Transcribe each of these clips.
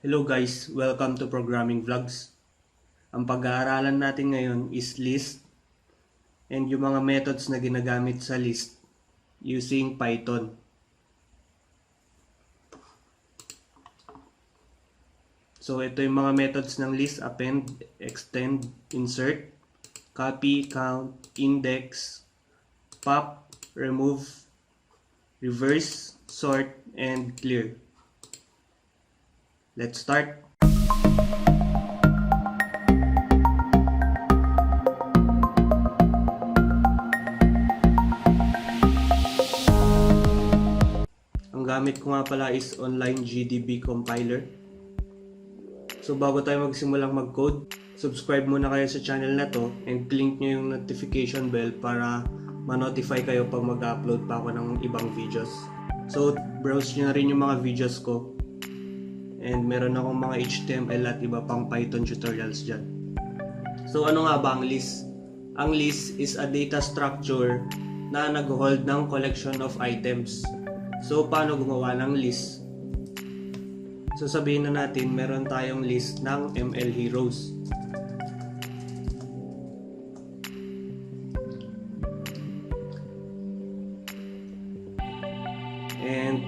Hello guys, welcome to Programming Vlogs. Ang pag-aaralan natin ngayon is list and yung mga methods na ginagamit sa list using Python. So ito yung mga methods ng list: append, extend, insert, copy, count, index, pop, remove, reverse, sort, and clear. Let's start. Ang gamit ko nga pala is online GDB compiler. So bago tayo magsimulang mag-code, subscribe muna kayo sa channel na to and click nyo yung notification bell para ma-notify kayo pag mag-upload pa ako ng ibang videos. So browse nyo na rin yung mga videos ko. And meron akong mga HTML at iba pang Python tutorials dyan. So ano nga ba ang list? Ang list is a data structure na nag-hold ng collection of items. So paano gumawa ng list? So sabihin na natin meron tayong list ng ML heroes. And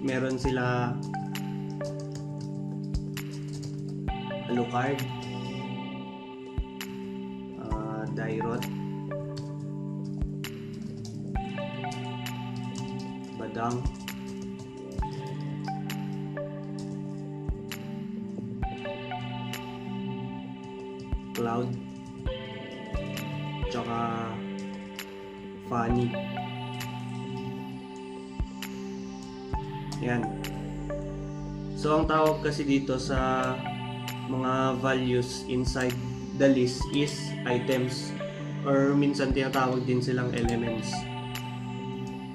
meron sila Alucard, Dairot, Badang, Cloud, tsaka Funny. Yan. So ang tawag kasi dito sa mga values inside the list is items, or minsan tinatawag din silang elements.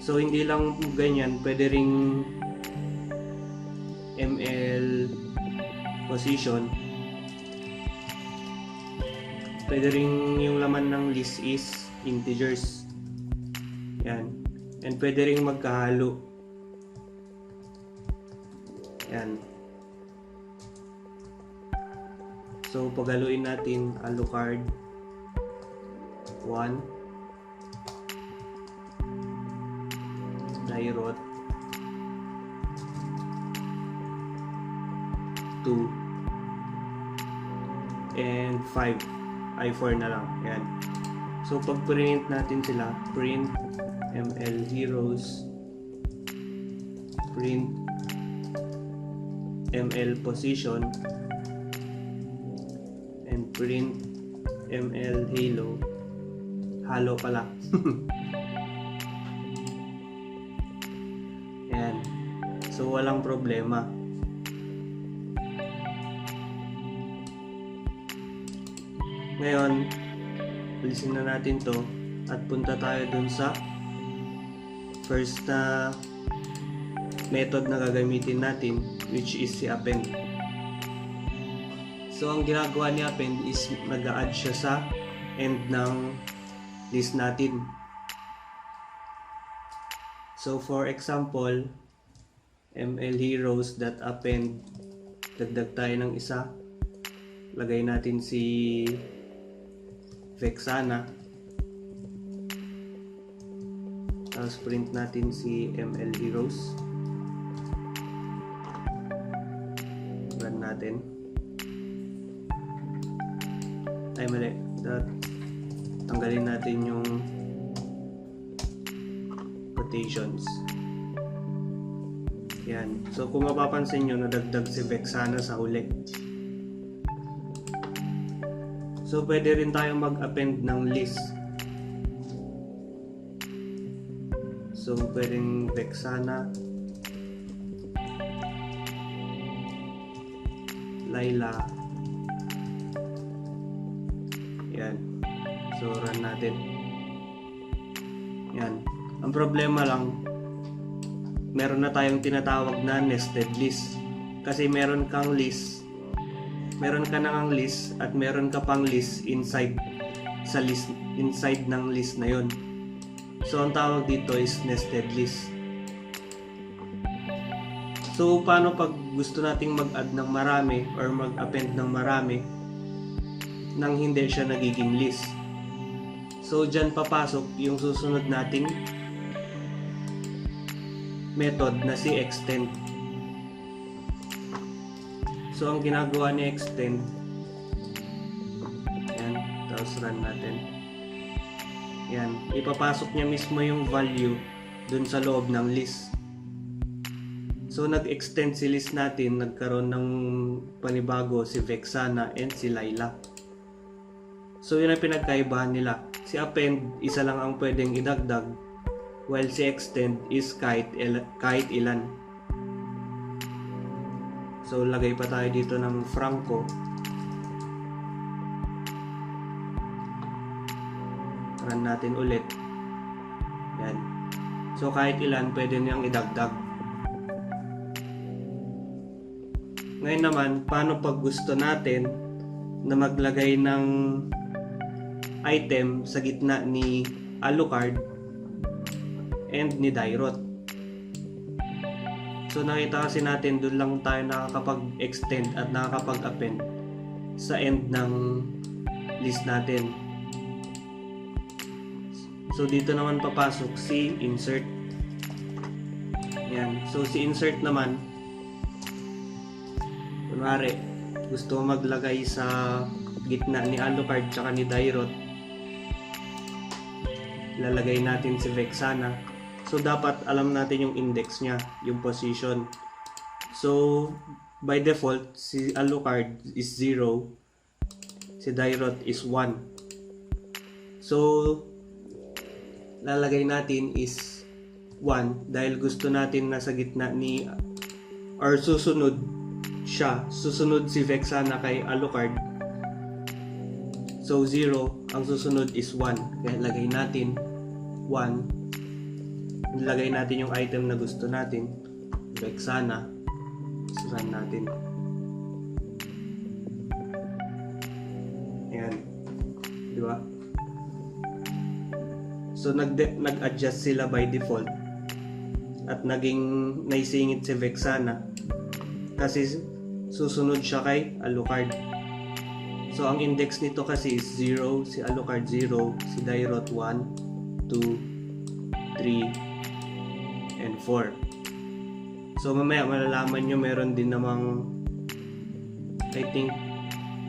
So hindi lang ganyan, pwede ring ML position. Pwede ring yung laman ng list is integers. Yan. And pwede ring magkahalo. Yan. So paghaluin natin Alucard 1, Dairot 2, and 5. I4 na lang. Yan. So pag print natin sila, print ML heroes, print ML position, and print ML halo pala. Ayan. So walang problema. Ngayon, alisin na natin to at punta tayo dun sa first na method na gagamitin natin, which is si append. So ang ginagawa ni append is nag-a-add siya sa end ng list natin. So for example, ML heroes.append, dagdag tayo ng isa, lagay natin si Vexana, tapos print natin si ML heroes, run natin. Ay mali, tanggalin natin yung quotations. Yan. So kung mapapansin nyo, nadagdag si Vexana sa huli. So pwede rin tayong mag-append ng list. So pwedeng Vexana, Layla. Yan. So run natin. Yan. Ang problema lang, meron na tayong tinatawag na nested list. Kasi meron kang list, meron ka nang list at meron ka pang list inside sa list, inside ng list na yon. So ang tawag dito is nested list. So, paano pag gusto nating mag-add ng marami or mag-append ng marami nang hindi siya nagiging list? So, dyan papasok yung susunod nating method na si extend. So, ang ginagawa ni extend, yan, tapos run natin. Yan, ipapasok niya mismo yung value dun sa loob ng list. So, nag-extend si list natin, nagkaroon ng panibago si Vexana and si Laila. So, yun ang pinagkaibahan nila. Si append, isa lang ang pwedeng idagdag, while si extend is kahit ilan. So, lagay pa tayo dito ng Franco. Run natin ulit. Yan. So, kahit ilan, pwede niyang idagdag. Ngayon naman, paano pag gusto natin na maglagay ng item sa gitna ni Alucard and ni Dairot? So, nakita kasi natin doon lang tayo nakakapag-extend at nakakapag-append sa end ng list natin. So, dito naman papasok si insert. Yan. So, si insert naman, kunwari, gusto maglagay sa gitna ni Alucard tsaka ni Dairot, lalagay natin si Vexana. So, dapat alam natin yung index niya, yung position. So, by default, si Alucard is 0, si Dairot is 1. So, lalagay natin is 1 dahil gusto natin nasa gitna ni, or susunod si Vexana kay Alucard. So, 0, ang susunod is 1. Kaya lagay natin 1. Nilagay natin yung item na gusto natin, Vexana. Run natin. Ayan. Diba? So, nag-adjust sila by default. At naging naisingit si Vexana. Kasi susunod siya kay Alucard. So, ang index nito kasi is 0, si Alucard 0, si Dairot 1, 2, 3, and 4. So, mamaya malalaman nyo meron din namang, I think,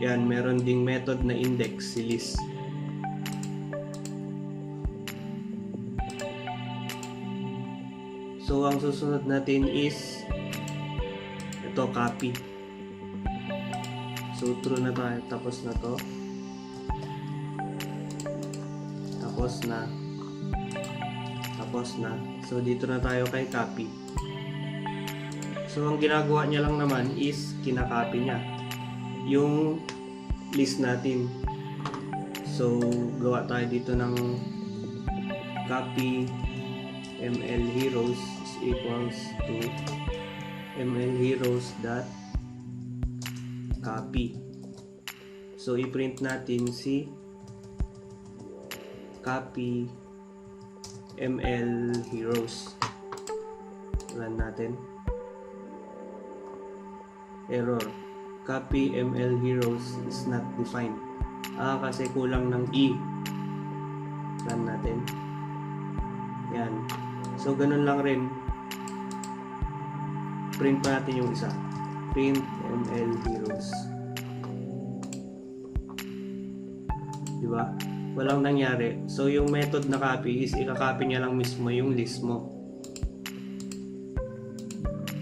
yan, meron ding method na index si list. So, ang susunod natin is ito, copy. So, true na tayo. Tapos na to. Tapos na. Tapos na. So, dito na tayo kay copy. So, ang ginagawa niya lang naman is kinakopy niya yung list natin. So, gawa tayo dito ng copy ml heroes is equals to ml heroes dot copy. So, i-print natin si copy ml heroes. Run natin. Error. Copy ml heroes is not defined. Kasi kulang ng E. Run natin. Yan. So, ganun lang rin. Print pa natin yung isa. Print ml heroes. Diba? Walang nangyari. So, yung method na copy is i-copy niya lang mismo yung list mo.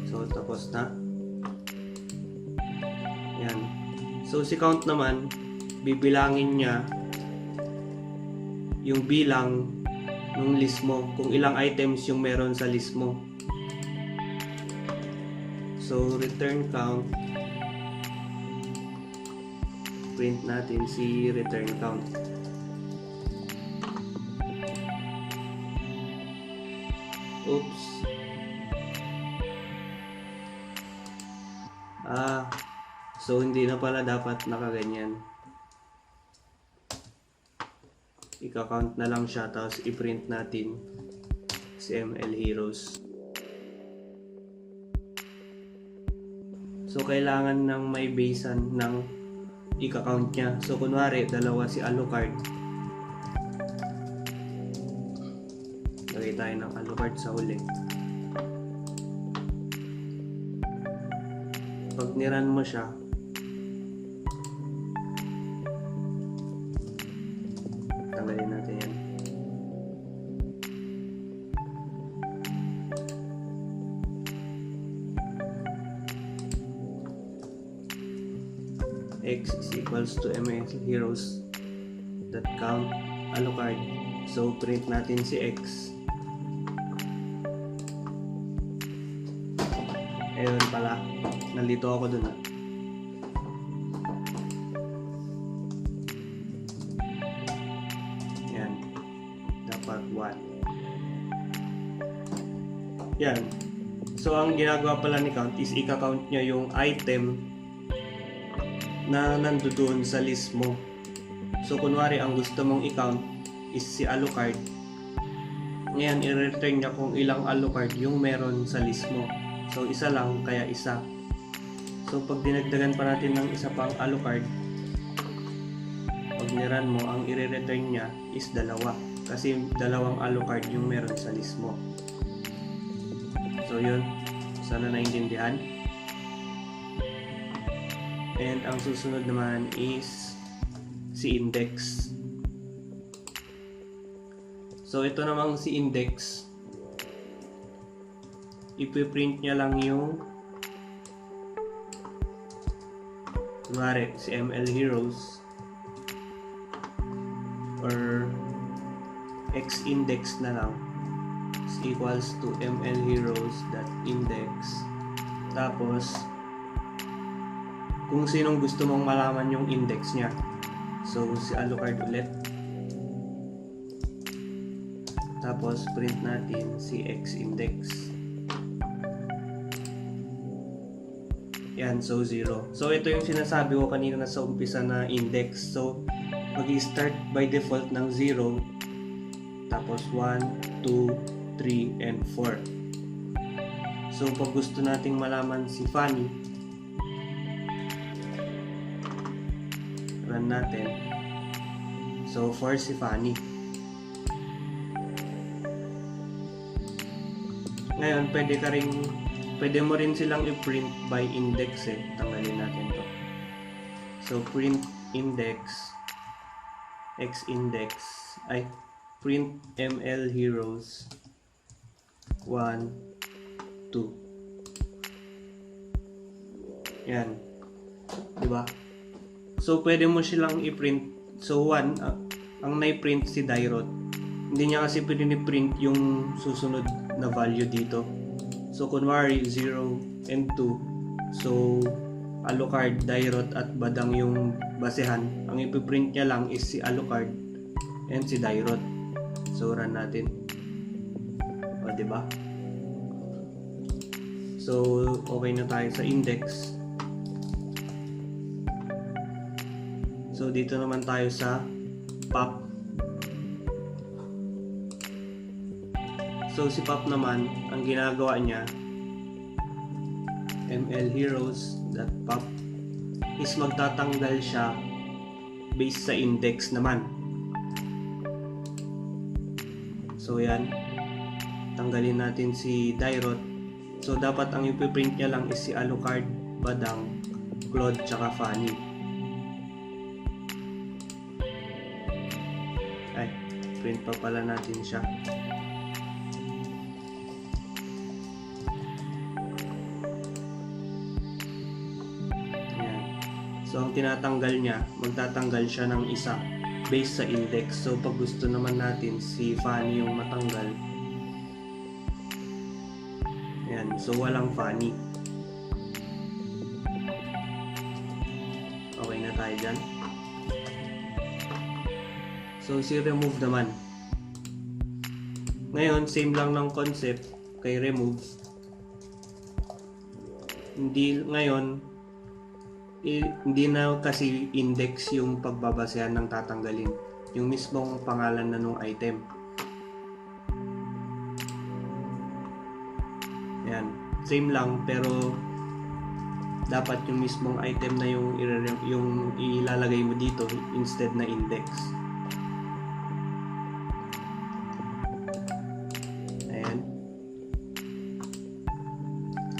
So, tapos na. Yan. So, si count naman, bibilangin niya yung bilang ng list mo. Kung ilang items yung meron sa list mo. So, return count. Print natin si return count. Oops. So hindi na pala dapat nakaganyan. Ika-count na lang siya, tapos i-print natin si ML Heroes. So kailangan ng may basean ng i-count niya. So kunwari, dalawa si Alucard. Lagay tayo ng Alucard sa huli. Pag niran mo siya, tanggalin natin yan. X is equals to ML heroes that count Alucard. So print natin si X. Ayun pala, nalito ako dun ah. Yan, dapat 1. Yan. So ang ginagawa pala ni count is i-count niya yung item na nandoon sa list mo. So kunwari ang gusto mong i-count is si Alucard. Ngayon i-return niya kung ilang Alucard yung meron sa list mo. So isa lang, kaya isa. So pag dinagdagan pa natin ng isa pang Alucard, pag niran mo, ang i-return niya is dalawa. Kasi dalawang Alucard yung meron sa list mo. So yun, sana naintindihan. And ang susunod naman is si index. So ito namang si index, ipiprint niya lang yung kunwari si ML Heroes or X index na lang is equals to ML Heroes dot index. Tapos kung sinong gusto mong malaman yung index niya, so si Alucard ulit. Tapos print natin si X index. Yan, so 0. So ito yung sinasabi ko kanina sa umpisa na index. So mag-i-start by default ng 0, tapos 1, 2, 3, and 4. So pag gusto nating malaman si Fanny, run natin. So 4 si Fanny. Ngayon pwede mo rin silang i-print by index eh. Tanggalin natin to. So print index X index ay print ML Heroes 1, 2. Yan. Diba? So pwede mo silang i-print. So 1, ang nai-print si Dairot. Hindi niya kasi pwede ni-print yung susunod na value dito. So kunwari 0 and 2. So Alucard, Dairot at Badang yung basehan. Ang ipiprint niya lang is si Alucard and si Dairot. So run natin. O diba? So okay na tayo sa index. So dito naman tayo sa pop. So si Pop naman, ang ginagawa niya, ML Heroes.pop is magtatanggal siya based sa index naman. So yan, tanggalin natin si Dairot. So dapat ang ipiprint niya lang is si Alucard, Badang, Claude, tsaka Fanny. Ay, print pa pala natin siya. So ang tinatanggal niya, magtatanggal siya ng isa based sa index. So pag gusto naman natin si Fanny yung matanggal, yan, so walang Fanny. Okay na tayo dyan. So si remove naman, ngayon same lang ng concept kay remove. Hindi na kasi index yung pagbabasehan ng tatanggalin, yung mismong pangalan na nung item. Yan, same lang pero dapat yung mismong item na yung ilalagay mo dito instead na index. Ayan.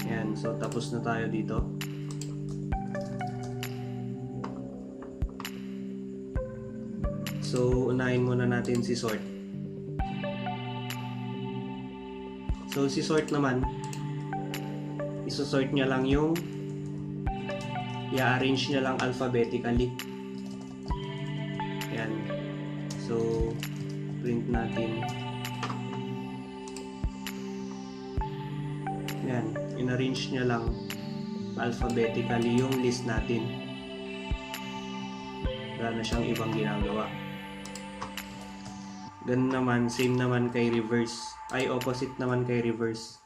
Ayan, so tapos na tayo dito. So unahin muna natin si sort. So si sort naman, isosort niya lang yung i-arrange niya lang alphabetically. Ayan. So print natin. Ayan, in-arrange niya lang alphabetically yung list natin. Wala na siyang ibang ginagawa. Ganun naman, same naman kay reverse. Ay, opposite naman kay reverse.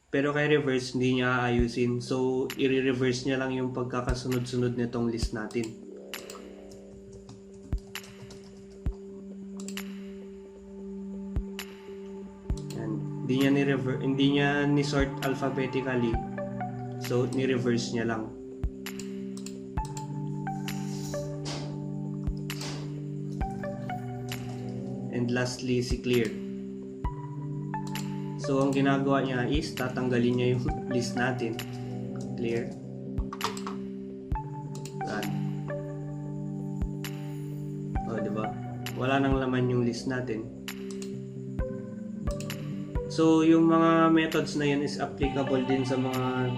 Pero kay reverse, hindi niya aayusin. So, i-reverse niya lang yung pagkakasunod-sunod nitong list natin. Yan. Hindi niya ni-sort alphabetically. So, ni-reverse niya lang. And lastly, si clear. So, ang ginagawa niya is tatanggalin niya yung list natin. Clear. Run. O, diba? Wala nang laman yung list natin. So, yung mga methods na yun is applicable din sa mga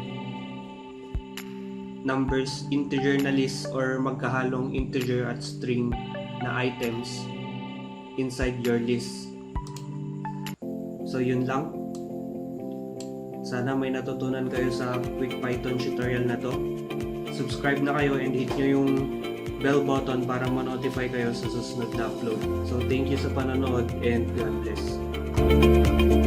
numbers, integer na list or magkahalong integer at string na items inside your list. So yun lang. Sana may natutunan kayo sa quick Python tutorial na to. Subscribe na kayo and hit nyo yung bell button para ma-notify kayo sa susunod na upload. So thank you sa panonood and God bless.